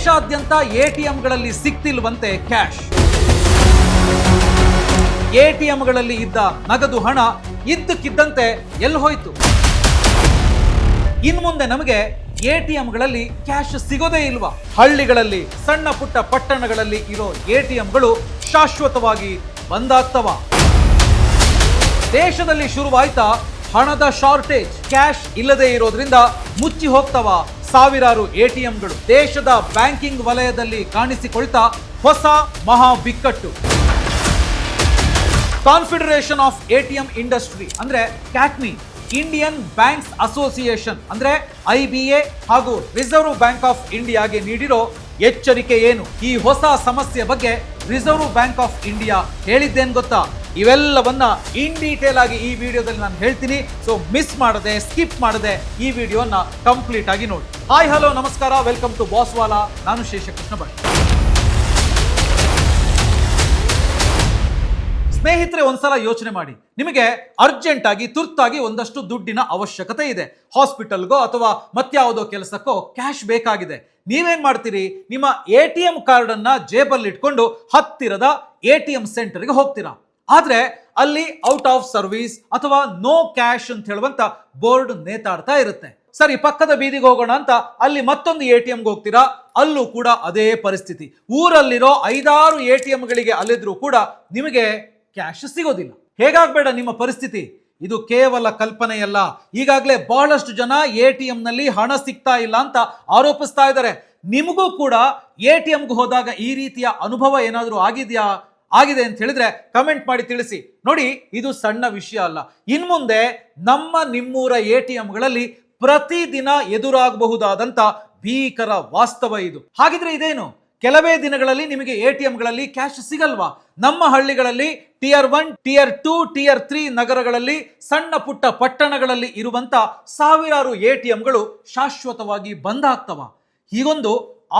ದೇಶಾದ್ಯಂತ ಎಟಿಎಂಗಳಲ್ಲಿ ಸಿಕ್ತಿಲ್ವಂತೆ ಕ್ಯಾಶ್. ಎಟಿಎಂಗಳಲ್ಲಿ ಇದ್ದ ನಗದು ಹಣ ಇದ್ದಕ್ಕಿದ್ದಂತೆ ಎಲ್ಲಿ ಹೋಯ್ತು? ಇನ್ನು ಮುಂದೆ ನಮಗೆ ಎಟಿಎಂಗಳಲ್ಲಿ ಕ್ಯಾಶ್ ಸಿಗೋದೇ ಇಲ್ವಾ? ಹಳ್ಳಿಗಳಲ್ಲಿ, ಸಣ್ಣ ಪುಟ್ಟ ಪಟ್ಟಣಗಳಲ್ಲಿ ಇರೋ ಎಟಿಎಂಗಳು ಶಾಶ್ವತವಾಗಿ ಬಂದಾಗ್ತವ? ದೇಶದಲ್ಲಿ ಶುರುವಾಯ್ತಾ ಹಣದ ಶಾರ್ಟೇಜ್? ಕ್ಯಾಶ್ ಇಲ್ಲದೆ ಇರೋದ್ರಿಂದ ಮುಚ್ಚಿ ಹೋಗ್ತವ ಸಾವಿರಾರು ಎಟಿಎಂಗಳು. ದೇಶದ ಬ್ಯಾಂಕಿಂಗ್ ವಲಯದಲ್ಲಿ ಕಾಣಿಸಿಕೊಳ್ತಾ ಹೊಸ ಮಹಾ ಬಿಕ್ಕಟ್ಟು. ಕಾನ್ಫೆಡರೇಷನ್ ಆಫ್ ಎಟಿಎಂ ಇಂಡಸ್ಟ್ರಿ ಅಂದ್ರೆ ಕ್ಯಾಟ್ಮಿ, ಇಂಡಿಯನ್ ಬ್ಯಾಂಕ್ಸ್ ಅಸೋಸಿಯೇಷನ್ ಅಂದ್ರೆ IBA ಹಾಗೂ ರಿಸರ್ವ್ ಬ್ಯಾಂಕ್ ಆಫ್ ಇಂಡಿಯಾಗೆ ನೀಡಿರೋ ಎಚ್ಚರಿಕೆ ಏನು? ಈ ಹೊಸ ಸಮಸ್ಯೆ ಬಗ್ಗೆ ರಿಸರ್ವ್ ಬ್ಯಾಂಕ್ ಆಫ್ ಇಂಡಿಯಾ ಹೇಳಿದ್ದೇನು ಗೊತ್ತಾ? ಇವೆಲ್ಲವನ್ನ ಇನ್ ಡೀಟೇಲ್ ಆಗಿ ಈ ವಿಡಿಯೋದಲ್ಲಿ ನಾನು ಹೇಳ್ತೀನಿ. ಸೊ ಮಿಸ್ ಮಾಡದೆ, ಸ್ಕಿಪ್ ಮಾಡದೆ ಈ ವಿಡಿಯೋನ ಕಂಪ್ಲೀಟ್ ಆಗಿ ನೋಡಿ. ಹಾಯ್ ಹಲೋ ನಮಸ್ಕಾರ, ವೆಲ್ಕಮ್ ಟು ಬಾಸ್ವಾಲಾ. ನಾನು ಶೇಷಕೃಷ್ಣ ಭಟ್. ಸ್ನೇಹಿತರೆ, ಒಂದ್ಸಲ ಯೋಚನೆ ಮಾಡಿ, ನಿಮಗೆ ಅರ್ಜೆಂಟ್ ಆಗಿ ತುರ್ತಾಗಿ ಒಂದಷ್ಟು ದುಡ್ಡಿನ ಅವಶ್ಯಕತೆ ಇದೆ. ಹಾಸ್ಪಿಟಲ್ಗೋ ಅಥವಾ ಮತ್ಯಾವುದೋ ಕೆಲಸಕ್ಕೋ ಕ್ಯಾಶ್ ಬೇಕಾಗಿದೆ. ನೀವೇನ್ ಮಾಡ್ತೀರಿ? ನಿಮ್ಮ ATM ಕಾರ್ಡ್ ಅನ್ನ ಜೇಬಲ್ಲಿ ಇಟ್ಕೊಂಡು ಹತ್ತಿರದ ATM ಸೆಂಟರ್ಗೆ ಹೋಗ್ತೀರಾ. ಆದ್ರೆ ಅಲ್ಲಿ ಔಟ್ ಆಫ್ ಸರ್ವಿಸ್ ಅಥವಾ ನೋ ಕ್ಯಾಶ್ ಅಂತ ಹೇಳುವಂತ ಬೋರ್ಡ್ ನೇತಾಡ್ತಾ ಇರುತ್ತೆ. ಸರಿ, ಪಕ್ಕದ ಬೀದಿಗೆ ಹೋಗೋಣ ಅಂತ ಅಲ್ಲಿ ಮತ್ತೊಂದು ATMಗೆ ಹೋಗ್ತೀರಾ, ಅಲ್ಲೂ ಕೂಡ ಅದೇ ಪರಿಸ್ಥಿತಿ. ಊರಲ್ಲಿರೋ 5-6 ATMಗಳಿಗೆ ಅಲ್ಲಿದ್ರು ಕೂಡ ನಿಮಗೆ ಕ್ಯಾಶ್ ಸಿಗೋದಿಲ್ಲ. ಹೇಗಾಗಬೇಡ ನಿಮ್ಮ ಪರಿಸ್ಥಿತಿ. ಇದು ಕೇವಲ ಕಲ್ಪನೆಯಲ್ಲ. ಈಗಾಗಲೇ ಬಹಳಷ್ಟು ಜನ ATMನಲ್ಲಿ ಹಣ ಸಿಗ್ತಾ ಇಲ್ಲ ಅಂತ ಆರೋಪಿಸ್ತಾ ಇದ್ದಾರೆ. ನಿಮಗೂ ಕೂಡ ATMಗೆ ಹೋದಾಗ ಈ ರೀತಿಯ ಅನುಭವ ಏನಾದರೂ ಆಗಿದೆ ಅಂತ ಹೇಳಿದ್ರೆ ಕಮೆಂಟ್ ಮಾಡಿ ತಿಳಿಸಿ. ನೋಡಿ, ಇದು ಸಣ್ಣ ವಿಷಯ ಅಲ್ಲ. ಇನ್ಮುಂದೆ ನಿಮ್ಮೂರ ATMಗಳಲ್ಲಿ ಪ್ರತಿದಿನ ಎದುರಾಗಬಹುದಾದಂತ ಭೀಕರ ವಾಸ್ತವ ಇದು. ಹಾಗಿದ್ರೆ ಇದೇನು? ಕೆಲವೇ ದಿನಗಳಲ್ಲಿ ನಿಮಗೆ ATMಗಳಲ್ಲಿ ಕ್ಯಾಶ್ ಸಿಗಲ್ವಾ? ನಮ್ಮ ಹಳ್ಳಿಗಳಲ್ಲಿ Tier 1, Tier 2, Tier 3 ನಗರಗಳಲ್ಲಿ, ಸಣ್ಣ ಪುಟ್ಟ ಪಟ್ಟಣಗಳಲ್ಲಿ ಇರುವಂತ ಸಾವಿರಾರು ATMಗಳು ಶಾಶ್ವತವಾಗಿ ಬಂದಾಗ್ತವ. ಹೀಗೊಂದು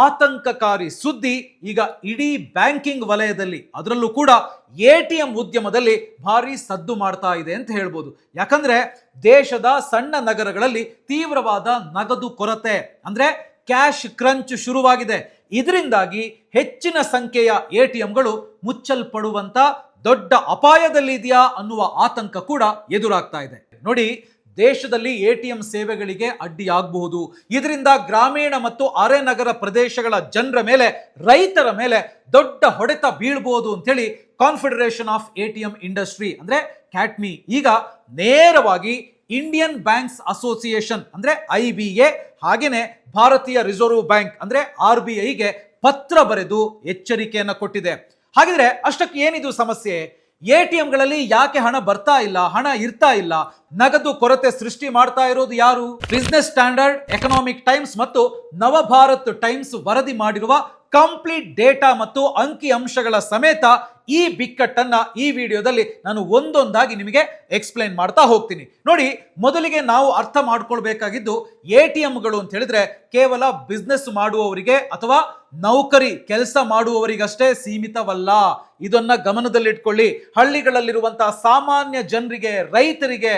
ಆತಂಕಕಾರಿ ಸುದ್ದಿ ಈಗ ಇಡೀ ಬ್ಯಾಂಕಿಂಗ್ ವಲಯದಲ್ಲಿ, ಅದರಲ್ಲೂ ಕೂಡ ATM ಉದ್ಯಮದಲ್ಲಿ ಭಾರಿ ಸದ್ದು ಮಾಡ್ತಾ ಇದೆ ಅಂತ ಹೇಳ್ಬೋದು. ಯಾಕಂದ್ರೆ ದೇಶದ ಸಣ್ಣ ನಗರಗಳಲ್ಲಿ ತೀವ್ರವಾದ ನಗದು ಕೊರತೆ ಅಂದ್ರೆ ಕ್ಯಾಶ್ ಕ್ರಂಚ್ ಶುರುವಾಗಿದೆ. ಇದರಿಂದಾಗಿ ಹೆಚ್ಚಿನ ಸಂಖ್ಯೆಯ ATMಗಳು ಮುಚ್ಚಲ್ಪಡುವಂತ ದೊಡ್ಡ ಅಪಾಯದಲ್ಲಿದೆಯಾ ಅನ್ನುವ ಆತಂಕ ಕೂಡ ಎದುರಾಗ್ತಾ ಇದೆ. ನೋಡಿ, ದೇಶದಲ್ಲಿ ATM ಸೇವೆಗಳಿಗೆ ಅಡ್ಡಿಯಾಗಬಹುದು. ಇದರಿಂದ ಗ್ರಾಮೀಣ ಮತ್ತು ಅರೆ ನಗರ ಪ್ರದೇಶಗಳ ಜನರ ಮೇಲೆ, ರೈತರ ಮೇಲೆ ದೊಡ್ಡ ಹೊಡೆತ ಬೀಳ್ಬಹುದು ಅಂತೇಳಿ ಕಾನ್ಫೆಡರೇಷನ್ ಆಫ್ ATM ಇಂಡಸ್ಟ್ರಿ ಅಂದ್ರೆ ಕ್ಯಾಟ್ಮಿ ಈಗ ನೇರವಾಗಿ ಇಂಡಿಯನ್ ಬ್ಯಾಂಕ್ಸ್ ಅಸೋಸಿಯೇಷನ್ ಅಂದ್ರೆ IBA ಹಾಗೇನೆ ಭಾರತೀಯ ರಿಸರ್ವ್ ಬ್ಯಾಂಕ್ ಅಂದ್ರೆ RBIಗೆ ಪತ್ರ ಬರೆದು ಎಚ್ಚರಿಕೆಯನ್ನ ಕೊಟ್ಟಿದೆ. ಹಾಗಿದ್ರೆ ಅಷ್ಟಕ್ಕೆ ಏನಿದು ಸಮಸ್ಯೆ? ATMಗಳಲ್ಲಿ ಯಾಕೆ ಹಣ ಬರ್ತಾ ಇಲ್ಲ, ಹಣ ಇರ್ತಾ ಇಲ್ಲ? ನಗದು ಕೊರತೆ ಸೃಷ್ಟಿ ಮಾಡ್ತಾ ಇರೋದು ಯಾರು? ಬಿಸಿನೆಸ್ ಸ್ಟ್ಯಾಂಡರ್ಡ್, ಎಕನಾಮಿಕ್ ಟೈಮ್ಸ್ ಮತ್ತು ನವಭಾರತ್ ಟೈಮ್ಸ್ ವರದಿ ಮಾಡಿರುವ ಕಂಪ್ಲೀಟ್ ಡೇಟಾ ಮತ್ತು ಅಂಕಿ ಅಂಶಗಳ ಸಮೇತ ಈ ಬಿಕ್ಕಟ್ಟನ್ನ ಈ ವಿಡಿಯೋದಲ್ಲಿ ನಾನು ಒಂದೊಂದಾಗಿ ನಿಮಗೆ ಎಕ್ಸ್ಪ್ಲೈನ್ ಮಾಡ್ತಾ ಹೋಗ್ತೀನಿ. ನೋಡಿ, ಮೊದಲಿಗೆ ನಾವು ಅರ್ಥ ಮಾಡ್ಕೊಳ್ಬೇಕಾಗಿದ್ದು ATMಗಳು ಅಂತ ಹೇಳಿದ್ರೆ ಕೇವಲ ಬಿಸ್ನೆಸ್ ಮಾಡುವವರಿಗೆ ಅಥವಾ ನೌಕರಿ ಕೆಲಸ ಮಾಡುವವರಿಗಷ್ಟೇ ಸೀಮಿತವಲ್ಲ. ಇದನ್ನ ಗಮನದಲ್ಲಿಟ್ಕೊಳ್ಳಿ. ಹಳ್ಳಿಗಳಲ್ಲಿರುವಂತಹ ಸಾಮಾನ್ಯ ಜನರಿಗೆ, ರೈತರಿಗೆ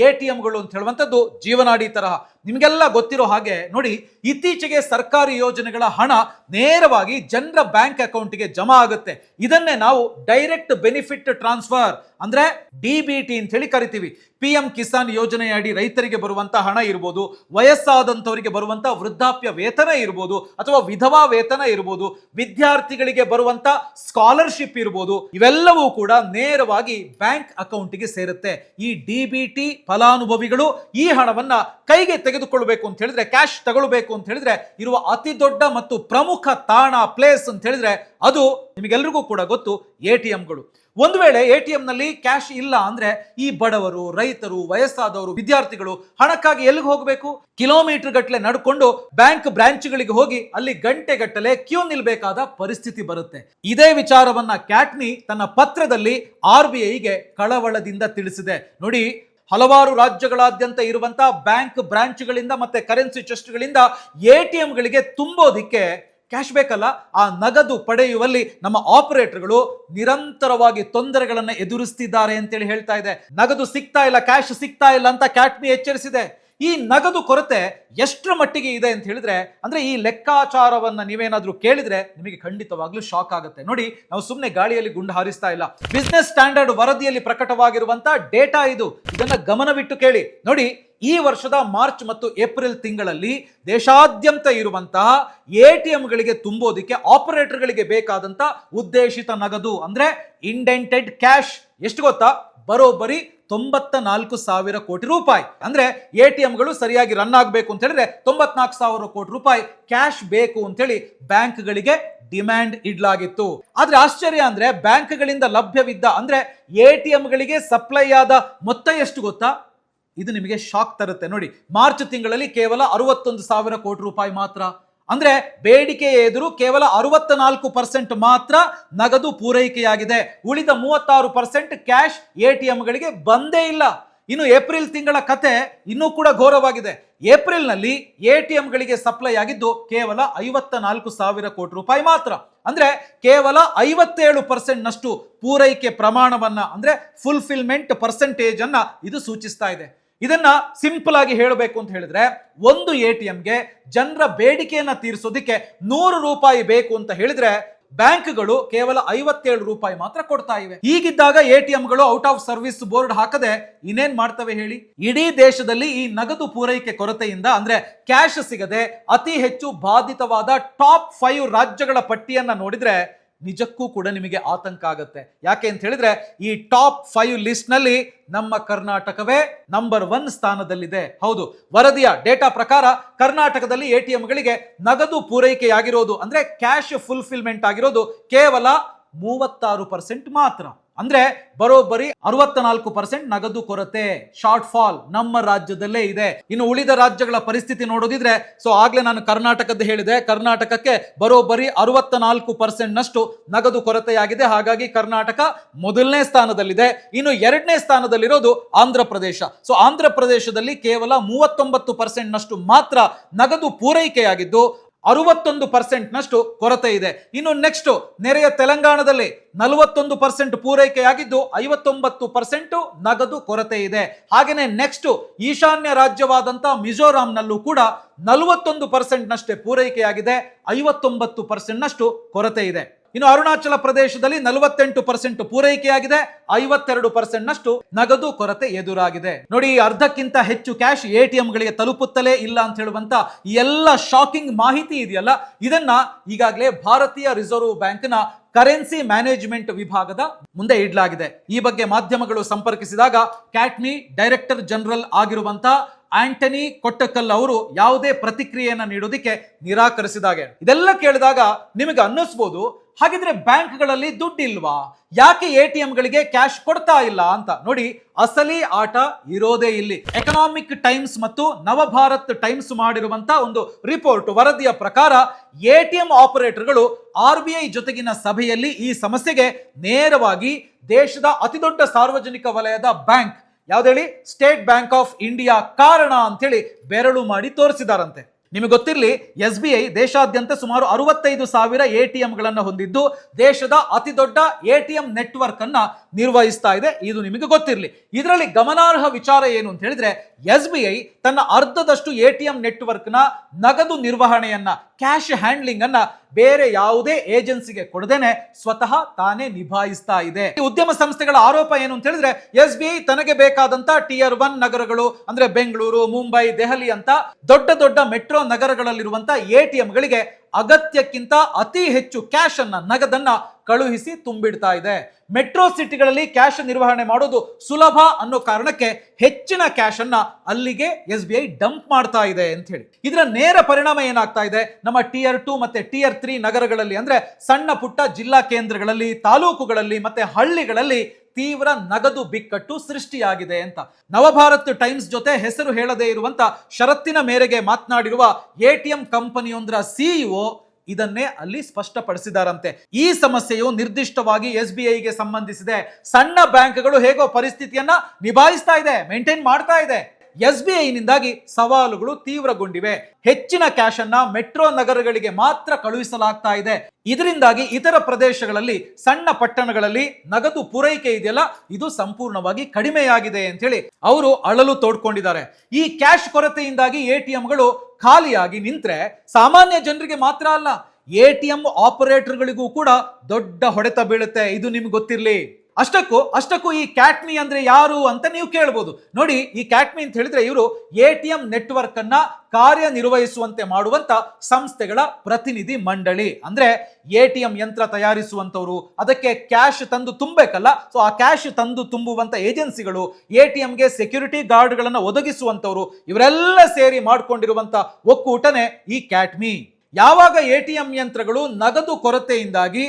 ATMಗಳು ಅಂತ ಹೇಳುವಂಥದ್ದು ಜೀವನಾಡಿ ತರಹ. ನಿಮಗೆಲ್ಲ ಗೊತ್ತಿರೋ ಹಾಗೆ ನೋಡಿ, ಇತ್ತೀಚೆಗೆ ಸರ್ಕಾರಿ ಯೋಜನೆಗಳ ಹಣ ನೇರವಾಗಿ ಜನರ ಬ್ಯಾಂಕ್ ಅಕೌಂಟ್ಗೆ ಜಮಾ ಆಗುತ್ತೆ. ಇದನ್ನೇ ನಾವು ಡೈರೆಕ್ಟ್ ಬೆನಿಫಿಟ್ ಟ್ರಾನ್ಸ್ಫರ್ ಅಂದ್ರೆ DBT ಅಂತ ಹೇಳಿ ಕರಿತೀವಿ. PM ಕಿಸಾನ್ ಯೋಜನೆಯಡಿ ರೈತರಿಗೆ ಬರುವಂತ ಹಣ ಇರ್ಬೋದು, ವಯಸ್ಸಾದಂತವರಿಗೆ ಬರುವಂತ ವೃದ್ಧಾಪ್ಯ ವೇತನ ಇರ್ಬೋದು, ಅಥವಾ ವಿಧವಾ ವೇತನ ಇರ್ಬೋದು, ವಿದ್ಯಾರ್ಥಿಗಳಿಗೆ ಬರುವಂತ ಸ್ಕಾಲರ್ಶಿಪ್ ಇರ್ಬೋದು, ಇವೆಲ್ಲವೂ ಕೂಡ ನೇರವಾಗಿ ಬ್ಯಾಂಕ್ ಅಕೌಂಟ್ಗೆ ಸೇರುತ್ತೆ. ಈ DBT ಫಲಾನುಭವಿಗಳು ಈ ಹಣವನ್ನ ಕೈಗೆ ತೆಗೆದುಕೊಳ್ಳಬೇಕು ಅಂತ ಹೇಳಿದ್ರೆ, ಕ್ಯಾಶ್ ತಗೊಳ್ಬೇಕು ಅಂತ ಹೇಳಿದ್ರೆ ಇರುವ ಅತಿ ದೊಡ್ಡ ಮತ್ತು ಪ್ರಮುಖ ತಾಣ, ಪ್ಲೇಸ್ ಅಂತ ಹೇಳಿದ್ರೆ ಅದು ನಿಮಗೆಲ್ರಿಗೂ ಕೂಡ ಗೊತ್ತು, ATMಗಳು. ಒಂದು ವೇಳೆ ATMನಲ್ಲಿ ಕ್ಯಾಶ್ ಇಲ್ಲ ಅಂದ್ರೆ ಈ ಬಡವರು, ರೈತರು, ವಯಸ್ಸಾದವರು, ವಿದ್ಯಾರ್ಥಿಗಳು ಹಣಕ್ಕಾಗಿ ಎಲ್ಲಿಗೆ ಹೋಗಬೇಕು? ಕಿಲೋಮೀಟರ್ ಗಟ್ಟಲೆ ನಡ್ಕೊಂಡು ಬ್ಯಾಂಕ್ ಬ್ರಾಂಚ್ಗಳಿಗೆ ಹೋಗಿ ಅಲ್ಲಿ ಗಂಟೆ ಗಟ್ಟಲೆ ಕ್ಯೂ ನಿಲ್ಬೇಕಾದ ಪರಿಸ್ಥಿತಿ ಬರುತ್ತೆ. ಇದೇ ವಿಚಾರವನ್ನ ಕ್ಯಾಟ್ಮಿ ತನ್ನ ಪತ್ರದಲ್ಲಿ RBIಗೆ ಕಳವಳದಿಂದ ತಿಳಿಸಿದೆ. ನೋಡಿ, ಹಲವಾರು ರಾಜ್ಯಗಳಾದ್ಯಂತ ಇರುವಂತಹ ಬ್ಯಾಂಕ್ ಬ್ರಾಂಚ್ಗಳಿಂದ ಮತ್ತೆ ಕರೆನ್ಸಿ ಚೆಸ್ಟ್ಗಳಿಂದ ATMಗಳಿಗೆ ತುಂಬೋದಿಕ್ಕೆ ಕ್ಯಾಶ್ ಬೇಕಲ್ಲ, ಆ ನಗದು ಪಡೆಯುವಲ್ಲಿ ನಮ್ಮ ಆಪರೇಟರ್ಗಳು ನಿರಂತರವಾಗಿ ತೊಂದರೆಗಳನ್ನ ಎದುರಿಸ್ತಿದ್ದಾರೆ ಅಂತೇಳಿ ಹೇಳ್ತಾ ಇದೆ. ನಗದು ಸಿಗ್ತಾ ಇಲ್ಲ, ಕ್ಯಾಶ್ ಸಿಗ್ತಾ ಇಲ್ಲ ಅಂತ ಕ್ಯಾಟ್ಮಿ ಎಚ್ಚರಿಸಿದೆ. ಈ ನಗದು ಕೊರತೆ ಎಷ್ಟರ ಮಟ್ಟಿಗೆ ಇದೆ ಅಂತ ಹೇಳಿದ್ರೆ, ಅಂದ್ರೆ ಈ ಲೆಕ್ಕಾಚಾರವನ್ನ ನೀವೇನಾದ್ರೂ ಕೇಳಿದ್ರೆ ನಿಮಗೆ ಖಂಡಿತವಾಗ್ಲೂ ಶಾಕ್ ಆಗುತ್ತೆ. ನೋಡಿ, ನಾವು ಸುಮ್ಮನೆ ಗಾಳಿಯಲ್ಲಿ ಗುಂಡು ಹಾರಿಸ್ತಾ ಇಲ್ಲ. ಬಿಸ್ನೆಸ್ ಸ್ಟ್ಯಾಂಡರ್ಡ್ ವರದಿಯಲ್ಲಿ ಪ್ರಕಟವಾಗಿರುವಂತಹ ಡೇಟಾ ಇದು. ಇದನ್ನ ಗಮನವಿಟ್ಟು ಕೇಳಿ. ನೋಡಿ, ಈ ವರ್ಷದ ಮಾರ್ಚ್ ಮತ್ತು ಏಪ್ರಿಲ್ ತಿಂಗಳಲ್ಲಿ ದೇಶಾದ್ಯಂತ ಇರುವಂತಹ ಎಟಿಎಂಗಳಿಗೆ ತುಂಬೋದಿಕ್ಕೆ ಆಪರೇಟರ್ಗಳಿಗೆ ಬೇಕಾದಂತ ಉದ್ದೇಶಿತ ನಗದು ಅಂದ್ರೆ ಇಂಡೆಂಟೆಡ್ ಕ್ಯಾಶ್ ಎಷ್ಟು ಗೊತ್ತಾ? ಬರೋಬ್ಬರಿ 94,000 ಕೋಟಿ ರೂಪಾಯಿ. ಅಂದ್ರೆ ಎಟಿಎಂಗಳು ಸರಿಯಾಗಿ ರನ್ ಆಗಬೇಕು ಅಂತ ಹೇಳಿದ್ರೆ 94,000 ಕೋಟಿ ರೂಪಾಯಿ ಕ್ಯಾಶ್ ಬೇಕು ಅಂತ ಹೇಳಿ ಬ್ಯಾಂಕ್ಗಳಿಗೆ ಡಿಮ್ಯಾಂಡ್ ಇಡ್ಲಾಗಿತ್ತು. ಆದ್ರೆ ಆಶ್ಚರ್ಯ ಅಂದ್ರೆ ಬ್ಯಾಂಕ್ಗಳಿಂದ ಲಭ್ಯವಿದ್ದ ಅಂದ್ರೆ ಎಟಿಎಂಗಳಿಗೆ ಸಪ್ಲೈ ಆದ ಮೊತ್ತ ಎಷ್ಟು ಗೊತ್ತಾ? ಇದು ನಿಮಗೆ ಶಾಕ್ ತರುತ್ತೆ. ನೋಡಿ, ಮಾರ್ಚ್ ತಿಂಗಳಲ್ಲಿ ಕೇವಲ 61,000 ಕೋಟಿ ರೂಪಾಯಿ ಮಾತ್ರ. ಅಂದ್ರೆ ಬೇಡಿಕೆಯ ಎದುರು ಕೇವಲ 64% ಮಾತ್ರ ನಗದು ಪೂರೈಕೆಯಾಗಿದೆ. ಉಳಿದ 36% ಕ್ಯಾಶ್ ಎಟಿಎಂಗಳಿಗೆ ಬಂದೇ ಇಲ್ಲ. ಇನ್ನು ಏಪ್ರಿಲ್ ತಿಂಗಳ ಕತೆ ಇನ್ನೂ ಕೂಡ ಘೋರವಾಗಿದೆ. ಏಪ್ರಿಲ್ ನಲ್ಲಿ ಎಟಿಎಂಗಳಿಗೆ ಸಪ್ಲೈ ಆಗಿದ್ದು ಕೇವಲ 54,000 ಕೋಟಿ ರೂಪಾಯಿ ಮಾತ್ರ. ಅಂದ್ರೆ ಕೇವಲ 57% ನಷ್ಟು ಪೂರೈಕೆ ಪ್ರಮಾಣವನ್ನ ಅಂದ್ರೆ ಫುಲ್ಫಿಲ್ಮೆಂಟ್ ಪರ್ಸೆಂಟೇಜ್ ಅನ್ನ ಇದು ಸೂಚಿಸ್ತಾ ಇದೆ. ಇದನ್ನ ಸಿಂಪಲ್ ಆಗಿ ಹೇಳಬೇಕು ಅಂತ ಹೇಳಿದ್ರೆ, ಒಂದು ಎಟಿಎಂಗೆ ಜನರ ಬೇಡಿಕೆಯನ್ನ ತೀರಿಸೋದಿಕ್ಕೆ 100 ರೂಪಾಯಿ ಬೇಕು ಅಂತ ಹೇಳಿದ್ರೆ ಬ್ಯಾಂಕ್ಗಳು ಕೇವಲ 57 ರೂಪಾಯಿ ಮಾತ್ರ ಕೊಡ್ತಾ ಇವೆ. ಹೀಗಿದ್ದಾಗ ಎಟಿಎಂಗಳು ಔಟ್ ಆಫ್ ಸರ್ವಿಸ್ ಬೋರ್ಡ್ ಹಾಕದೆ ಇನ್ನೇನ್ ಮಾಡ್ತವೆ ಹೇಳಿ? ಇಡೀ ದೇಶದಲ್ಲಿ ಈ ನಗದು ಪೂರೈಕೆ ಕೊರತೆಯಿಂದ ಅಂದ್ರೆ ಕ್ಯಾಶ್ ಸಿಗದೆ ಅತಿ ಹೆಚ್ಚು ಬಾಧಿತವಾದ ಟಾಪ್ 5 ರಾಜ್ಯಗಳ ಪಟ್ಟಿಯನ್ನ ನೋಡಿದ್ರೆ ನಿಜಕ್ಕೂ ಕೂಡ ನಿಮಗೆ ಆತಂಕ ಆಗುತ್ತೆ. ಯಾಕೆ ಅಂತ ಹೇಳಿದ್ರೆ ಈ ಟಾಪ್ 5 ಲಿಸ್ಟ್ ನಲ್ಲಿ ನಮ್ಮ ಕರ್ನಾಟಕವೇ ನಂಬರ್ 1 ಸ್ಥಾನದಲ್ಲಿದೆ. ಹೌದು, ವರದಿಯ ಡೇಟಾ ಪ್ರಕಾರ ಕರ್ನಾಟಕದಲ್ಲಿ ಎಟಿಎಂಗಳಿಗೆ ನಗದು ಪೂರೈಕೆಯಾಗಿರೋದು ಅಂದ್ರೆ ಕ್ಯಾಶ್ ಫುಲ್ಫಿಲ್ಮೆಂಟ್ ಆಗಿರೋದು ಕೇವಲ 36% ಮಾತ್ರ. ಅಂದ್ರೆ ಬರೋಬ್ಬರಿ 64% ನಗದು ಕೊರತೆ, ಶಾರ್ಟ್ ಫಾಲ್ ನಮ್ಮ ರಾಜ್ಯದಲ್ಲೇ ಇದೆ. ಇನ್ನು ಉಳಿದ ರಾಜ್ಯಗಳ ಪರಿಸ್ಥಿತಿ ನೋಡೋದಿದ್ರೆ, ಆಗ್ಲೇ ನಾನು ಕರ್ನಾಟಕದ ಹೇಳಿದೆ, ಕರ್ನಾಟಕಕ್ಕೆ ಬರೋಬ್ಬರಿ 64% ನಷ್ಟು ನಗದು ಕೊರತೆಯಾಗಿದೆ. ಹಾಗಾಗಿ ಕರ್ನಾಟಕ ಮೊದಲನೇ ಸ್ಥಾನದಲ್ಲಿದೆ. ಇನ್ನು 2ನೇ ಸ್ಥಾನದಲ್ಲಿರೋದು ಆಂಧ್ರ ಪ್ರದೇಶ. ಆಂಧ್ರ ಪ್ರದೇಶದಲ್ಲಿ ಕೇವಲ 39% ನಷ್ಟು ಮಾತ್ರ ನಗದು ಪೂರೈಕೆಯಾಗಿದ್ದು 61% ನಷ್ಟು ಕೊರತೆ ಇದೆ. ಇನ್ನು ನೆಕ್ಸ್ಟ್ ನೆರೆಯ ತೆಲಂಗಾಣದಲ್ಲಿ 41% ಪೂರೈಕೆಯಾಗಿದ್ದು 59% ನಗದು ಕೊರತೆ ಇದೆ. ಹಾಗೇನೆ ನೆಕ್ಸ್ಟ್ ಈಶಾನ್ಯ ರಾಜ್ಯವಾದಂತಹ ಮಿಜೋರಾಂನಲ್ಲೂ ಕೂಡ 41% ನಷ್ಟೇ ಪೂರೈಕೆಯಾಗಿದೆ, 59% ನಷ್ಟು ಕೊರತೆ ಇದೆ. ಇನ್ನು ಅರುಣಾಚಲ ಪ್ರದೇಶದಲ್ಲಿ 48% ಪೂರೈಕೆಯಾಗಿದೆ, 52% ನಷ್ಟು ನಗದು ಕೊರತೆ ಎದುರಾಗಿದೆ. ನೋಡಿ, ಅರ್ಧಕ್ಕಿಂತ ಹೆಚ್ಚು ಕ್ಯಾಶ್ ಎಟಿಎಂಗಳಿಗೆ ತಲುಪುತ್ತಲೇ ಇಲ್ಲ ಅಂತ ಹೇಳುವಂತ ಎಲ್ಲ ಶಾಕಿಂಗ್ ಮಾಹಿತಿ ಇದೆಯಲ್ಲ, ಇದನ್ನ ಈಗಾಗಲೇ ಭಾರತೀಯ ರಿಸರ್ವ್ ಬ್ಯಾಂಕ್ನ ಕರೆನ್ಸಿ ಮ್ಯಾನೇಜ್ಮೆಂಟ್ ವಿಭಾಗದ ಮುಂದೆ ಇಡಲಾಗಿದೆ. ಈ ಬಗ್ಗೆ ಮಾಧ್ಯಮಗಳು ಸಂಪರ್ಕಿಸಿದಾಗ ಕ್ಯಾಟ್ನಿ ಡೈರೆಕ್ಟರ್ ಜನರಲ್ ಆಗಿರುವಂತ ಆಂಟನಿ ಕೊಟ್ಟಕಲ್ ಅವರು ಯಾವುದೇ ಪ್ರತಿಕ್ರಿಯೆಯನ್ನ ನೀಡೋದಕ್ಕೆ ನಿರಾಕರಿಸಿದಾಗೆ. ಇದೆಲ್ಲ ಕೇಳಿದಾಗ ನಿಮಗೆ ಅನ್ನಿಸ್ಬೋದು, ಹಾಗಿದ್ರೆ ಬ್ಯಾಂಕ್ಗಳಲ್ಲಿ ದುಡ್ಡಿಲ್ವಾ, ಯಾಕೆ ಎಟಿಎಂಗಳಿಗೆ ಕ್ಯಾಶ್ ಕೊಡ್ತಾ ಇಲ್ಲ ಅಂತ. ನೋಡಿ, ಅಸಲಿ ಆಟ ಇರೋದೇ ಇಲ್ಲಿ. ಎಕನಾಮಿಕ್ ಟೈಮ್ಸ್ ಮತ್ತು ನವಭಾರತ್ ಟೈಮ್ಸ್ ಮಾಡಿರುವಂತ ಒಂದು ರಿಪೋರ್ಟ್ ವರದಿಯ ಪ್ರಕಾರ ಎಟಿಎಂ ಆಪರೇಟರ್ಗಳು RBI ಜೊತೆಗಿನ ಸಭೆಯಲ್ಲಿ ಈ ಸಮಸ್ಯೆಗೆ ನೇರವಾಗಿ ದೇಶದ ಅತಿದೊಡ್ಡ ಸಾರ್ವಜನಿಕ ವಲಯದ ಬ್ಯಾಂಕ್ ಯಾವ್ದೇಳಿ, ಸ್ಟೇಟ್ ಬ್ಯಾಂಕ್ ಆಫ್ ಇಂಡಿಯಾ ಕಾರಣ ಅಂತೇಳಿ ಬೆರಳು ಮಾಡಿ ತೋರಿಸಿದಾರಂತೆ. ನಿಮಗೆ ಗೊತ್ತಿರಲಿ, SBI ದೇಶಾದ್ಯಂತ ಸುಮಾರು 65,000 ಎಟಿಎಂಗಳನ್ನು ಹೊಂದಿದ್ದು ದೇಶದ ಅತಿ ದೊಡ್ಡ ಎಟಿಎಂ ನೆಟ್ವರ್ಕ್ ಅನ್ನ ನಿರ್ವಹಿಸ್ತಾ ಇದೆ. ಇದು ನಿಮಗೆ ಗೊತ್ತಿರಲಿ. ಇದರಲ್ಲಿ ಗಮನಾರ್ಹ ವಿಚಾರ ಏನು ಅಂತ ಹೇಳಿದ್ರೆ, SBI ತನ್ನ ಅರ್ಧದಷ್ಟು ಎಟಿಎಂ ನೆಟ್ವರ್ಕ್ ನ ನಗದು ನಿರ್ವಹಣೆಯನ್ನ, ಕ್ಯಾಶ್ ಹ್ಯಾಂಡ್ಲಿಂಗ್ ಅನ್ನ ಬೇರೆ ಯಾವುದೇ ಏಜೆನ್ಸಿಗೆ ಕೊಡದೇನೆ ಸ್ವತಃ ತಾನೇ ನಿಭಾಯಿಸ್ತಾ ಇದೆ. ಈ ಉದ್ಯಮ ಸಂಸ್ಥೆಗಳ ಆರೋಪ ಏನು ಅಂತ ಹೇಳಿದ್ರೆ, SBI ತನಗೆ ಬೇಕಾದಂತ Tier 1 ನಗರಗಳು ಅಂದ್ರೆ ಬೆಂಗಳೂರು, ಮುಂಬೈ, ದೆಹಲಿ ಅಂತ ದೊಡ್ಡ ದೊಡ್ಡ ಮೆಟ್ರೋ ನಗರಗಳಲ್ಲಿರುವಂತಹ ಎಟಿಎಂಗಳಿಗೆ ಅಗತ್ಯಕ್ಕಿಂತ ಅತಿ ಹೆಚ್ಚು ಕ್ಯಾಶ್ ಅನ್ನ, ನಗದನ್ನ ಕಳುಹಿಸಿ ತುಂಬಿಡ್ತಾ ಇದೆ. ಮೆಟ್ರೋ ಸಿಟಿಗಳಲ್ಲಿ ಕ್ಯಾಶ್ ನಿರ್ವಹಣೆ ಮಾಡೋದು ಸುಲಭ ಅನ್ನೋ ಕಾರಣಕ್ಕೆ ಹೆಚ್ಚಿನ ಕ್ಯಾಶ್ ಅನ್ನ ಅಲ್ಲಿಗೆ SBI ಡಂಪ್ ಮಾಡ್ತಾ ಇದೆ ಅಂತ ಹೇಳಿ. ಇದರ ನೇರ ಪರಿಣಾಮ ಏನಾಗ್ತಾ ಇದೆ, ನಮ್ಮ Tier 2 ಮತ್ತೆ Tier 3 ನಗರಗಳಲ್ಲಿ ಅಂದ್ರೆ ಸಣ್ಣ ಪುಟ್ಟ ಜಿಲ್ಲಾ ಕೇಂದ್ರಗಳಲ್ಲಿ, ತಾಲೂಕುಗಳಲ್ಲಿ ಮತ್ತೆ ಹಳ್ಳಿಗಳಲ್ಲಿ ತೀವ್ರ ನಗದು ಬಿಕ್ಕಟ್ಟು ಸೃಷ್ಟಿಯಾಗಿದೆ ಅಂತ ನವಭಾರತ್ ಟೈಮ್ಸ್ ಜೊತೆ ಹೆಸರು ಹೇಳದೇ ಇರುವಂತ ಷರತ್ತಿನ ಮೇರೆಗೆ ಮಾತನಾಡಿರುವ ಎಟಿಎಂ ಕಂಪನಿಯೊಂದರ ಸಿಇಒ ಇದನ್ನೇ ಅಲ್ಲಿ ಸ್ಪಷ್ಟಪಡಿಸಿದಾರಂತೆ. ಈ ಸಮಸ್ಯೆಯು ನಿರ್ದಿಷ್ಟವಾಗಿ SBIಗೆ ಸಂಬಂಧಿಸಿದೆ. ಸಣ್ಣ ಬ್ಯಾಂಕ್ಗಳು ಹೇಗೋ ಪರಿಸ್ಥಿತಿಯನ್ನ ನಿಭಾಯಿಸ್ತಾ ಇದೆ, ಮೇಂಟೈನ್ ಮಾಡ್ತಾ ಇದೆ. SBI ನಿಂದಾಗಿ ಸವಾಲುಗಳು ತೀವ್ರಗೊಂಡಿವೆ. ಹೆಚ್ಚಿನ ಕ್ಯಾಶ್ ಅನ್ನ ಮೆಟ್ರೋ ನಗರಗಳಿಗೆ ಮಾತ್ರ ಕಳುಹಿಸಲಾಗ್ತಾ ಇದೆ. ಇದರಿಂದಾಗಿ ಇತರ ಪ್ರದೇಶಗಳಲ್ಲಿ, ಸಣ್ಣ ಪಟ್ಟಣಗಳಲ್ಲಿ ನಗದು ಪೂರೈಕೆ ಇದೆಯಲ್ಲ, ಇದು ಸಂಪೂರ್ಣವಾಗಿ ಕಡಿಮೆಯಾಗಿದೆ ಅಂತ ಹೇಳಿ ಅವರು ಅಳಲು ತೋಡ್ಕೊಂಡಿದ್ದಾರೆ. ಈ ಕ್ಯಾಶ್ ಕೊರತೆಯಿಂದಾಗಿ ATMಗಳು ಖಾಲಿಯಾಗಿ ನಿಂತ್ರೆ ಸಾಮಾನ್ಯ ಜನರಿಗೆ ಮಾತ್ರ ಅಲ್ಲ, ATM ಆಪರೇಟರ್ಗಳಿಗೂ ಕೂಡ ದೊಡ್ಡ ಹೊಡೆತ ಬೀಳುತ್ತೆ. ಇದು ನಿಮ್ಗೆ ಗೊತ್ತಿರಲಿ. ಅಷ್ಟಕ್ಕೂ ಈ ಕ್ಯಾಟ್ಮಿ ಅಂದ್ರೆ ಯಾರು ಅಂತ ನೀವು ಕೇಳಬಹುದು. ನೋಡಿ, ಈ ಕ್ಯಾಟ್ಮಿ ಅಂತ ಹೇಳಿದ್ರೆ ಇವರು ATM ನೆಟ್ವರ್ಕ್ ಅನ್ನ ಕಾರ್ಯನಿರ್ವಹಿಸುವಂತೆ ಮಾಡುವಂತ ಸಂಸ್ಥೆಗಳ ಪ್ರತಿನಿಧಿ ಮಂಡಳಿ. ಅಂದ್ರೆ ATM ಯಂತ್ರ ತಯಾರಿಸುವಂತವರು, ಅದಕ್ಕೆ ಕ್ಯಾಶ್ ತಂದು ತುಂಬಬೇಕಲ್ಲ, ಸೊ ಆ ಕ್ಯಾಶ್ ತಂದು ತುಂಬುವಂತ ಏಜೆನ್ಸಿಗಳು, ATMಗೆ ಸೆಕ್ಯೂರಿಟಿ ಗಾರ್ಡ್ಗಳನ್ನ ಒದಗಿಸುವಂತವರು, ಇವರೆಲ್ಲ ಸೇರಿ ಮಾಡ್ಕೊಂಡಿರುವಂತ ಒಕ್ಕೂಟನೆ ಈ ಕ್ಯಾಟ್ಮಿ. ಯಾವಾಗ ATM ಯಂತ್ರಗಳು ನಗದು ಕೊರತೆಯಿಂದಾಗಿ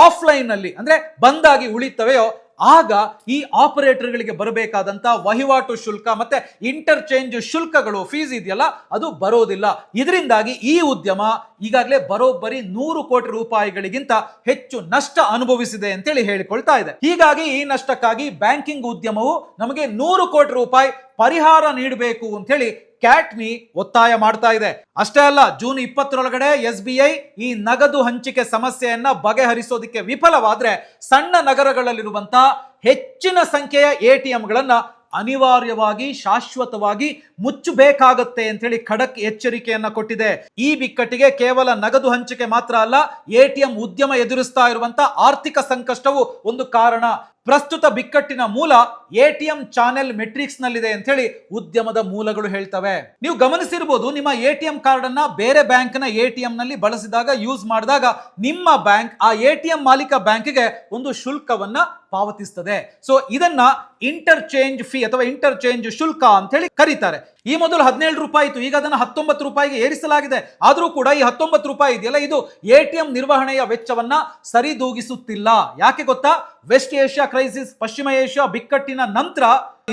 ಆಫ್ಲೈನ್ ಅಲ್ಲಿ ಅಂದ್ರೆ ಬಂದಾಗಿ ಉಳಿತವೆಯೋ, ಆಗ ಈ ಆಪರೇಟರ್ಗಳಿಗೆ ಬರಬೇಕಾದಂತ ವಹಿವಾಟು ಶುಲ್ಕ ಮತ್ತೆ ಇಂಟರ್ಚೇಂಜ್ ಶುಲ್ಕಗಳು, ಫೀಸ್ ಇದೆಯಲ್ಲ, ಅದು ಬರೋದಿಲ್ಲ. ಇದರಿಂದಾಗಿ ಈ ಉದ್ಯಮ ಈಗಾಗಲೇ ಬರೋಬ್ಬರಿ 100 ಕೋಟಿ ರೂಪಾಯಿಗಳಿಗಿಂತ ಹೆಚ್ಚು ನಷ್ಟ ಅನುಭವಿಸಿದೆ ಅಂತೇಳಿ ಹೇಳಿಕೊಳ್ತಾ ಇದೆ. ಹೀಗಾಗಿ ಈ ನಷ್ಟಕ್ಕಾಗಿ ಬ್ಯಾಂಕಿಂಗ್ ಉದ್ಯಮವು ನಮಗೆ 100 ಕೋಟಿ ರೂಪಾಯಿ ಪರಿಹಾರ ನೀಡಬೇಕು ಅಂತ ಹೇಳಿ ಕ್ಯಾಟ್ಮಿ ಒತ್ತಾಯ ಮಾಡ್ತಾ ಇದೆ. ಅಷ್ಟೇ ಅಲ್ಲ, ಜೂನ್ 20ರೊಳಗಡೆ SBI ಈ ನಗದು ಹಂಚಿಕೆ ಸಮಸ್ಯೆಯನ್ನ ಬಗೆಹರಿಸೋದಕ್ಕೆ ವಿಫಲವಾದ್ರೆ ಸಣ್ಣ ನಗರಗಳಲ್ಲಿರುವಂತಹ ಹೆಚ್ಚಿನ ಸಂಖ್ಯೆಯ ATMಗಳನ್ನ ಅನಿವಾರ್ಯವಾಗಿ ಶಾಶ್ವತವಾಗಿ ಮುಚ್ಚಬೇಕಾಗತ್ತೆ ಅಂತ ಹೇಳಿ ಖಡಕ್ ಎಚ್ಚರಿಕೆಯನ್ನ ಕೊಟ್ಟಿದೆ. ಈ ಬಿಕ್ಕಟ್ಟಿಗೆ ಕೇವಲ ನಗದು ಹಂಚಿಕೆ ಮಾತ್ರ ಅಲ್ಲ, ATM ಉದ್ಯಮ ಎದುರಿಸ್ತಾ ಇರುವಂತ ಆರ್ಥಿಕ ಸಂಕಷ್ಟವು ಒಂದು ಕಾರಣ. ಪ್ರಸ್ತುತ ಬಿಕ್ಕಟ್ಟಿನ ಮೂಲ ATM ಚಾನೆಲ್ ಮೆಟ್ರಿಕ್ಸ್ ನಲ್ಲಿದೆ ಅಂತ ಹೇಳಿ ಉದ್ಯಮದ ಮೂಲಗಳು ಹೇಳ್ತವೆ. ನೀವು ಗಮನಿಸಿರಬಹುದು, ನಿಮ್ಮ ATM ಕಾರ್ಡ್ ಅನ್ನ ಬೇರೆ ಬ್ಯಾಂಕ್ ನ ATM ನಲ್ಲಿ ಬಳಸಿದಾಗ, ಯೂಸ್ ಮಾಡಿದಾಗ ನಿಮ್ಮ ಬ್ಯಾಂಕ್ ಆ ATM ಮಾಲೀಕ ಬ್ಯಾಂಕ್ಗೆ ಒಂದು ಶುಲ್ಕವನ್ನ ಪಾವತಿಸ್ತದೆ. ಸೊ ಇದನ್ನ ಇಂಟರ್ಚೇಂಜ್ ಫೀ ಅಥವಾ ಇಂಟರ್ಚೇಂಜ್ ಶುಲ್ಕ ಅಂತ ಹೇಳಿ ಕರೀತಾರೆ. ಈ ಮೊದಲು 17 ರೂಪಾಯಿ ಇತ್ತು, ಈಗ ಅದನ್ನು 19 ರೂಪಾಯಿಗೆ ಏರಿಸಲಾಗಿದೆ. ಆದರೂ ಕೂಡ ಈ 19 ರೂಪಾಯಿ ಇದೆಯಲ್ಲ, ಇದು ATM ನಿರ್ವಹಣೆಯ ವೆಚ್ಚವನ್ನ ಸರಿದೂಗಿಸುತ್ತಿಲ್ಲ. ಯಾಕೆ ಗೊತ್ತಾ? ವೆಸ್ಟ್ ಏಷ್ಯಾ ಕ್ರೈಸಿಸ್, ಪಶ್ಚಿಮ ಏಷ್ಯಾ ಬಿಕ್ಕಟ್ಟಿನ ನಂತರ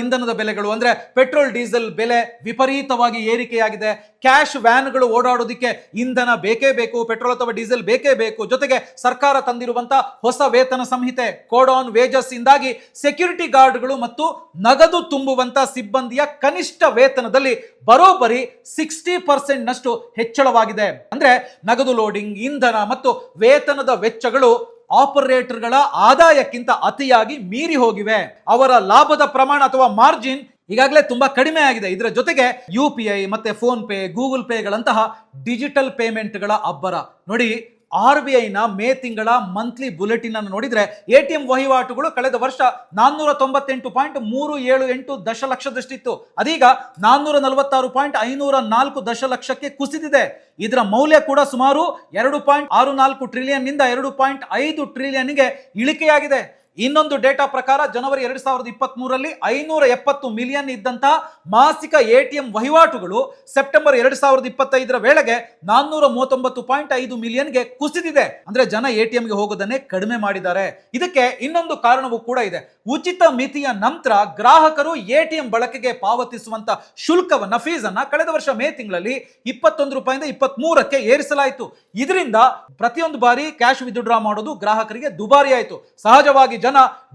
ಇಂಧನದ ಬೆಲೆಗಳು ಅಂದ್ರೆ ಪೆಟ್ರೋಲ್ ಡೀಸೆಲ್ ಬೆಲೆ ವಿಪರೀತವಾಗಿ ಏರಿಕೆಯಾಗಿದೆ. ಕ್ಯಾಶ್ ವ್ಯಾನ್ಗಳು ಓಡಾಡೋದಕ್ಕೆ ಇಂಧನ ಬೇಕೇ ಬೇಕು, ಪೆಟ್ರೋಲ್ ಅಥವಾ ಡೀಸೆಲ್ ಬೇಕೇ ಬೇಕು. ಜೊತೆಗೆ ಸರ್ಕಾರ ತಂದಿರುವಂತಹ ಹೊಸ ವೇತನ ಸಂಹಿತೆ, ಕೋಡ್ ಆನ್ ವೇಜಸ್ ಇಂದಾಗಿ ಸೆಕ್ಯೂರಿಟಿ ಗಾರ್ಡ್ಗಳು ಮತ್ತು ನಗದು ತುಂಬುವಂತ ಸಿಬ್ಬಂದಿಯ ಕನಿಷ್ಠ ವೇತನದಲ್ಲಿ ಬರೋಬ್ಬರಿ 60% ನಷ್ಟು ಹೆಚ್ಚಳವಾಗಿದೆ. ಅಂದ್ರೆ ನಗದು ಲೋಡಿಂಗ್, ಇಂಧನ ಮತ್ತು ವೇತನದ ವೆಚ್ಚಗಳು ಆಪರೇಟರ್ಗಳ ಆದಾಯಕ್ಕಿಂತ ಅತಿಯಾಗಿ ಮೀರಿ ಹೋಗಿವೆ. ಅವರ ಲಾಭದ ಪ್ರಮಾಣ ಅಥವಾ ಮಾರ್ಜಿನ್ ಈಗಾಗಲೇ ತುಂಬಾ ಕಡಿಮೆ ಆಗಿದೆ. ಇದರ ಜೊತೆಗೆ UPI ಮತ್ತೆ ಫೋನ್ ಪೇ, ಗೂಗಲ್ ಪೇಗಳಂತಹ ಡಿಜಿಟಲ್ ಪೇಮೆಂಟ್ಗಳ ಅಬ್ಬರ. ನೋಡಿ, RBI ನ ಮೇ ತಿಂಗಳ ಮಂತ್ಲಿ ಬುಲೆಟಿನ್ ಅನ್ನು ನೋಡಿದ್ರೆ ATM ವಹಿವಾಟುಗಳು ಕಳೆದ ವರ್ಷ 498.378 ದಶಲಕ್ಷದಷ್ಟಿತ್ತು. ಅದೀಗ 446.504 ದಶಲಕ್ಷಕ್ಕೆ ಕುಸಿದಿದೆ. ಇದರ ಮೌಲ್ಯ ಕೂಡ ಸುಮಾರು 2.64 ಟ್ರಿಲಿಯನ್ ನಿಂದ 2.5 ಟ್ರಿಲಿಯನ್ಗೆ ಇಳಿಕೆಯಾಗಿದೆ. ಇನ್ನೊಂದು ಡೇಟಾ ಪ್ರಕಾರ ಜನವರಿ 2023ರಲ್ಲಿ 570 ಮಿಲಿಯನ್ ಇದ್ದಂತಹ ಮಾಸಿಕ ATM ವಹಿವಾಟುಗಳು ಸೆಪ್ಟೆಂಬರ್ 2025ರ ವೇಳೆಗೆ 439.5 ಮಿಲಿಯನ್ಗೆ ಕುಸಿದಿದೆ. ಅಂದ್ರೆ ಜನ ATMಗೆ ಹೋಗೋದನ್ನೇ ಕಡಿಮೆ ಮಾಡಿದ್ದಾರೆ. ಇದಕ್ಕೆ ಇನ್ನೊಂದು ಕಾರಣವೂ ಕೂಡ ಇದೆ. ಉಚಿತ ಮಿತಿಯ ನಂತರ ಗ್ರಾಹಕರು ATM ಬಳಕೆಗೆ ಪಾವತಿಸುವಂತ ಶುಲ್ಕವನ್ನ, ಫೀಸ್ ಅನ್ನ ಕಳೆದ ವರ್ಷ ಮೇ ತಿಂಗಳಲ್ಲಿ 21 ರೂಪಾಯಿಂದ 23ಕ್ಕೆ ಏರಿಸಲಾಯಿತು. ಇದರಿಂದ ಪ್ರತಿಯೊಂದು ಬಾರಿ ಕ್ಯಾಶ್ ವಿತ್ಡ್ರಾ ಮಾಡೋದು ಗ್ರಾಹಕರಿಗೆ ದುಬಾರಿ ಆಯಿತು. ಸಹಜವಾಗಿ ಜನ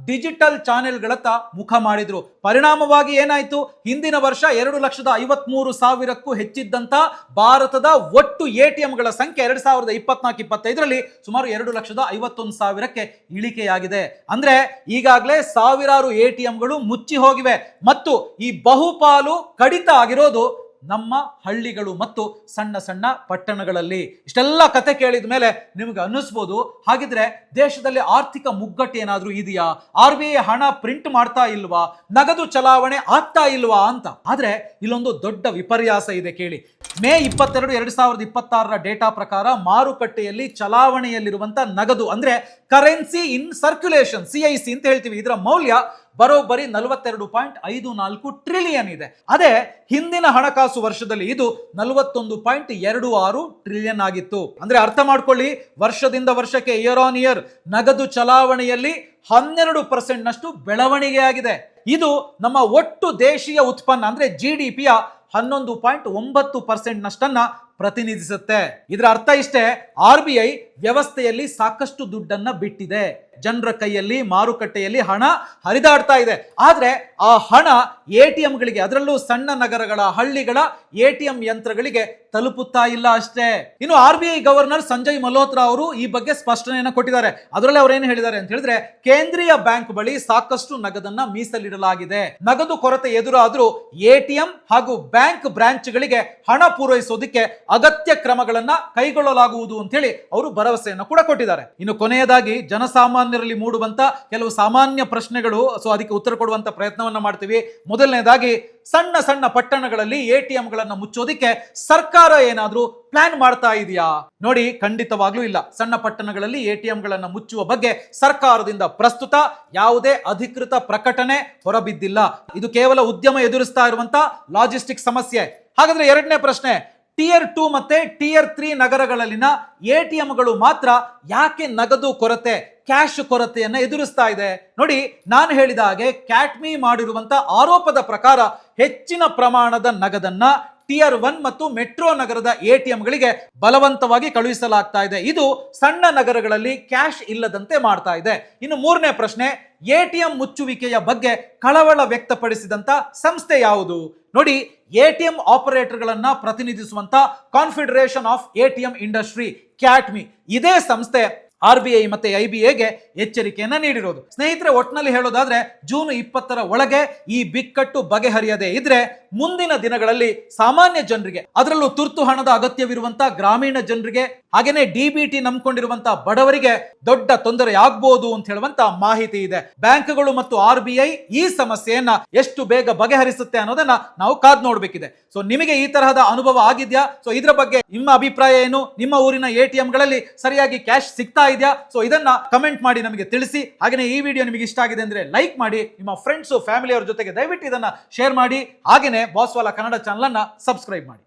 ಡಿಜಿಟಲ್ ಚಾನೆಲ್ಗಳತ್ತ ಮುಖ ಮಾಡಿದ್ರು. ಪರಿಣಾಮವಾಗಿ ಏನಾಯಿತು? ಹಿಂದಿನ ವರ್ಷ 2,53,000ಕ್ಕೂ ಹೆಚ್ಚಿದ್ದಂತ ಭಾರತದ ಒಟ್ಟು ATMಗಳ ಸಂಖ್ಯೆ 2024-25ರಲ್ಲಿ ಸುಮಾರು 2,51,000ಕ್ಕೆ ಇಳಿಕೆಯಾಗಿದೆ. ಅಂದ್ರೆ ಈಗಾಗಲೇ ಸಾವಿರಾರು ATMಗಳು ಮುಚ್ಚಿ ಹೋಗಿವೆ ಮತ್ತು ಈ ಬಹುಪಾಲು ಕಡಿತ ಆಗಿರೋದು ನಮ್ಮ ಹಳ್ಳಿಗಳು ಮತ್ತು ಸಣ್ಣ ಸಣ್ಣ ಪಟ್ಟಣಗಳಲ್ಲಿ. ಇಷ್ಟೆಲ್ಲ ಕತೆ ಕೇಳಿದ ಮೇಲೆ ನಿಮಗೆ ಅನ್ನಿಸ್ಬೋದು, ಹಾಗಿದ್ರೆ ದೇಶದಲ್ಲಿ ಆರ್ಥಿಕ ಮುಗ್ಗಟ್ಟು ಏನಾದ್ರೂ ಇದೆಯಾ? RBI ಹಣ ಪ್ರಿಂಟ್ ಮಾಡ್ತಾ ಇಲ್ವಾ? ನಗದು ಚಲಾವಣೆ ಆಗ್ತಾ ಇಲ್ವಾ ಅಂತ. ಆದ್ರೆ ಇಲ್ಲೊಂದು ದೊಡ್ಡ ವಿಪರ್ಯಾಸ ಇದೆ, ಕೇಳಿ. ಮೇ 22, 2026ರ ಡೇಟಾ ಪ್ರಕಾರ ಮಾರುಕಟ್ಟೆಯಲ್ಲಿ ಚಲಾವಣೆಯಲ್ಲಿರುವಂತ ನಗದು ಅಂದ್ರೆ ಕರೆನ್ಸಿ ಇನ್ ಸರ್ಕ್ಯುಲೇಷನ್, CIC ಅಂತ ಹೇಳ್ತೀವಿ, ಇದರ ಮೌಲ್ಯ ಬರೋಬ್ಬರಿ 42.54 ಟ್ರಿಲಿಯನ್ ಇದೆ. ಅದೇ ಹಿಂದಿನ ಹಣಕಾಸು ವರ್ಷದಲ್ಲಿ ಇದು 41.26 ಟ್ರಿಲಿಯನ್ ಆಗಿತ್ತು. ಅಂದ್ರೆ ಅರ್ಥ ಮಾಡ್ಕೊಳ್ಳಿ, ವರ್ಷದಿಂದ ವರ್ಷಕ್ಕೆ ಇಯರ್ ಆನ್ ಇಯರ್ ನಗದು ಚಲಾವಣೆಯಲ್ಲಿ 12% ನಷ್ಟು ಬೆಳವಣಿಗೆ ಆಗಿದೆ. ಇದು ನಮ್ಮ ಒಟ್ಟು ದೇಶೀಯ ಉತ್ಪನ್ನ ಅಂದ್ರೆ GDPಯ 11.9% ನಷ್ಟನ್ನ ಪ್ರತಿನಿಧಿಸುತ್ತೆ. ಇದರ ಅರ್ಥ ಇಷ್ಟೇ, RBI ವ್ಯವಸ್ಥೆಯಲ್ಲಿ ಸಾಕಷ್ಟು ದುಡ್ಡನ್ನ ಬಿಟ್ಟಿದೆ. ಜನರ ಕೈಯಲ್ಲಿ ಮಾರುಕಟ್ಟೆಯಲ್ಲಿ ಹಣ ಹರಿದಾಡ್ತಾ ಇದೆ. ಆದ್ರೆ ಆ ಹಣ ATMಗಳಿಗೆ, ಅದರಲ್ಲೂ ಸಣ್ಣ ನಗರಗಳ ಹಳ್ಳಿಗಳ ATM ಯಂತ್ರಗಳಿಗೆ ತಲುಪುತ್ತಾ ಇಲ್ಲ ಅಷ್ಟೇ. ಇನ್ನು RBI ಗವರ್ನರ್ ಸಂಜಯ್ ಮಲ್ಹೋತ್ರಾ ಅವರು ಈ ಬಗ್ಗೆ ಸ್ಪಷ್ಟನೆಯನ್ನ ಕೊಟ್ಟಿದ್ದಾರೆ. ಅದರಲ್ಲಿ ಅವ್ರು ಏನು ಹೇಳಿದ್ದಾರೆ ಅಂತ ಹೇಳಿದ್ರೆ, ಕೇಂದ್ರೀಯ ಬ್ಯಾಂಕ್ ಬಳಿ ಸಾಕಷ್ಟು ನಗದನ್ನ ಮೀಸಲಿಡಲಾಗಿದೆ. ನಗದು ಕೊರತೆ ಎದುರಾದ್ರೂ ATM ಹಾಗೂ ಬ್ಯಾಂಕ್ ಬ್ರಾಂಚ್ಗಳಿಗೆ ಹಣ ಪೂರೈಸೋದಕ್ಕೆ ಅಗತ್ಯ ಕ್ರಮಗಳನ್ನ ಕೈಗೊಳ್ಳಲಾಗುವುದು ಅಂತ ಹೇಳಿ ಅವರು ಭರವಸೆಯನ್ನು ಕೂಡ ಕೊಟ್ಟಿದ್ದಾರೆ. ಇನ್ನು ಕೊನೆಯದಾಗಿ ಜನಸಾಮಾನ್ಯರಲ್ಲಿ ಮೂಡುವಂತ ಕೆಲವು ಸಾಮಾನ್ಯ ಪ್ರಶ್ನೆಗಳು, ಸೊ ಅದಕ್ಕೆ ಉತ್ತರ ಕೊಡುವಂತ ಪ್ರಯತ್ನವನ್ನ ಮಾಡ್ತೀವಿ. ಮೊದಲನೇದಾಗಿ, ಸಣ್ಣ ಸಣ್ಣ ಪಟ್ಟಣಗಳಲ್ಲಿ ATMಗಳನ್ನ ಮುಚ್ಚೋದಿಕ್ಕೆ ಸರ್ಕಾರ ಏನಾದ್ರೂ ಪ್ಲಾನ್ ಮಾಡ್ತಾ ಇದೆಯಾ? ನೋಡಿ, ಖಂಡಿತವಾಗ್ಲೂ ಇಲ್ಲ. ಸಣ್ಣ ಪಟ್ಟಣಗಳಲ್ಲಿ ATMಗಳನ್ನ ಮುಚ್ಚುವ ಬಗ್ಗೆ ಸರ್ಕಾರದಿಂದ ಪ್ರಸ್ತುತ ಯಾವುದೇ ಅಧಿಕೃತ ಪ್ರಕಟಣೆ ಹೊರಬಿದ್ದಿಲ್ಲ. ಇದು ಕೇವಲ ಉದ್ಯಮ ಎದುರಿಸ್ತಾ ಇರುವಂತ ಲಾಜಿಸ್ಟಿಕ್ ಸಮಸ್ಯೆ. ಹಾಗಾದ್ರೆ ಎರಡನೇ ಪ್ರಶ್ನೆ, Tier 2 ಮತ್ತೆ Tier 3 ನಗರಗಳಲ್ಲಿನ ATMಗಳು ಮಾತ್ರ ಯಾಕೆ ನಗದು ಕೊರತೆ, ಕ್ಯಾಶ್ ಕೊರತೆಯನ್ನ ಎದುರಿಸ್ತಾ ಇದೆ? ನೋಡಿ, ನಾನು ಹೇಳಿದ ಹಾಗೆ ಕ್ಯಾಟ್ಮಿ ಮಾಡಿರುವಂತ ಆರೋಪದ ಪ್ರಕಾರ ಹೆಚ್ಚಿನ ಪ್ರಮಾಣದ ನಗದನ್ನ Tier 1 ಮತ್ತು ಮೆಟ್ರೋ ನಗರದ ATMಗಳಿಗೆ ಬಲವಂತವಾಗಿ ಕಳುಹಿಸಲಾಗ್ತಾ ಇದೆ. ಇದು ಸಣ್ಣ ನಗರಗಳಲ್ಲಿ ಕ್ಯಾಶ್ ಇಲ್ಲದಂತೆ ಮಾಡ್ತಾ ಇದೆ. ಇನ್ನು ಮೂರನೇ ಪ್ರಶ್ನೆ, ATM ಮುಚ್ಚುವಿಕೆಯ ಬಗ್ಗೆ ಕಳವಳ ವ್ಯಕ್ತಪಡಿಸಿದಂತ ಸಂಸ್ಥೆ ಯಾವುದು? ನೋಡಿ, ATM ಆಪರೇಟರ್ಗಳನ್ನ ಪ್ರತಿನಿಧಿಸುವಂತ Confederation of ATM industry, CATMi, ಇದೇ ಸಂಸ್ಥೆ RBI ಮತ್ತೆ IBAಗೆ ಎಚ್ಚರಿಕೆಯನ್ನ ನೀಡಿರೋದು. ಸ್ನೇಹಿತರೆ, ಒಟ್ಟಿನಲ್ಲಿ ಹೇಳೋದಾದ್ರೆ ಜೂನ್ 20ರ ಒಳಗೆ ಈ ಬಿಕ್ಕಟ್ಟು ಬಗೆಹರಿಯದೇ ಇದ್ರೆ ಮುಂದಿನ ದಿನಗಳಲ್ಲಿ ಸಾಮಾನ್ಯ ಜನರಿಗೆ, ಅದರಲ್ಲೂ ತುರ್ತು ಹಣದ ಅಗತ್ಯವಿರುವಂತ ಗ್ರಾಮೀಣ ಜನರಿಗೆ, ಹಾಗೇನೆ DBT ನಂಬ್ಕೊಂಡಿರುವಂತ ಬಡವರಿಗೆ ದೊಡ್ಡ ತೊಂದರೆ ಆಗ್ಬಹುದು ಅಂತ ಹೇಳುವಂತ ಮಾಹಿತಿ ಇದೆ. ಬ್ಯಾಂಕ್ಗಳು ಮತ್ತು RBI ಈ ಸಮಸ್ಯೆಯನ್ನ ಎಷ್ಟು ಬೇಗ ಬಗೆಹರಿಸುತ್ತೆ ಅನ್ನೋದನ್ನ ನಾವು ಕಾದ್ ನೋಡ್ಬೇಕಿದೆ. ಸೊ ನಿಮಗೆ ಈ ತರಹದ ಅನುಭವ ಆಗಿದ್ಯಾ? ಸೊ ಇದರ ಬಗ್ಗೆ ನಿಮ್ಮ ಅಭಿಪ್ರಾಯ ಏನು? ನಿಮ್ಮ ಊರಿನ ATMಗಳಲ್ಲಿ ಸರಿಯಾಗಿ ಕ್ಯಾಶ್ ಸಿಗ್ತಾ ಇದೆಯಾ? ಸೊ ಇದನ್ನ ಕಮೆಂಟ್ ಮಾಡಿ ನಮಗೆ ತಿಳಿಸಿ. ಹಾಗೇನೆ ಈ ವಿಡಿಯೋ ನಿಮಗೆ ಇಷ್ಟ ಆಗಿದೆ ಅಂದ್ರೆ ಲೈಕ್ ಮಾಡಿ, ನಿಮ್ಮ ಫ್ರೆಂಡ್ಸ್ ಫ್ಯಾಮಿಲಿ ಅವರ ಜೊತೆಗೆ ದಯವಿಟ್ಟು ಇದನ್ನ ಶೇರ್ ಮಾಡಿ. ಹಾಗೇನೆ ಬಾಸ್ವಾಲಾ ಕನ್ನಡ ಚಾನಲ್ ಅನ್ನ ಸಬ್ಸ್ಕ್ರೈಬ್ ಮಾಡಿ.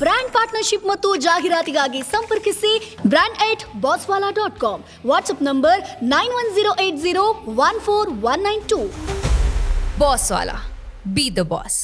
ಬ್ರಾಂಡ್ ಪಾರ್ಟ್ನರ್ಶಿಪ್ ಮತ್ತು ಜಾಹೀರಾತಿಗಾಗಿ ಸಂಪರ್ಕಿಸಿ brand@bosswala.com. WhatsApp number 9108014192. Bosswala. Be the boss.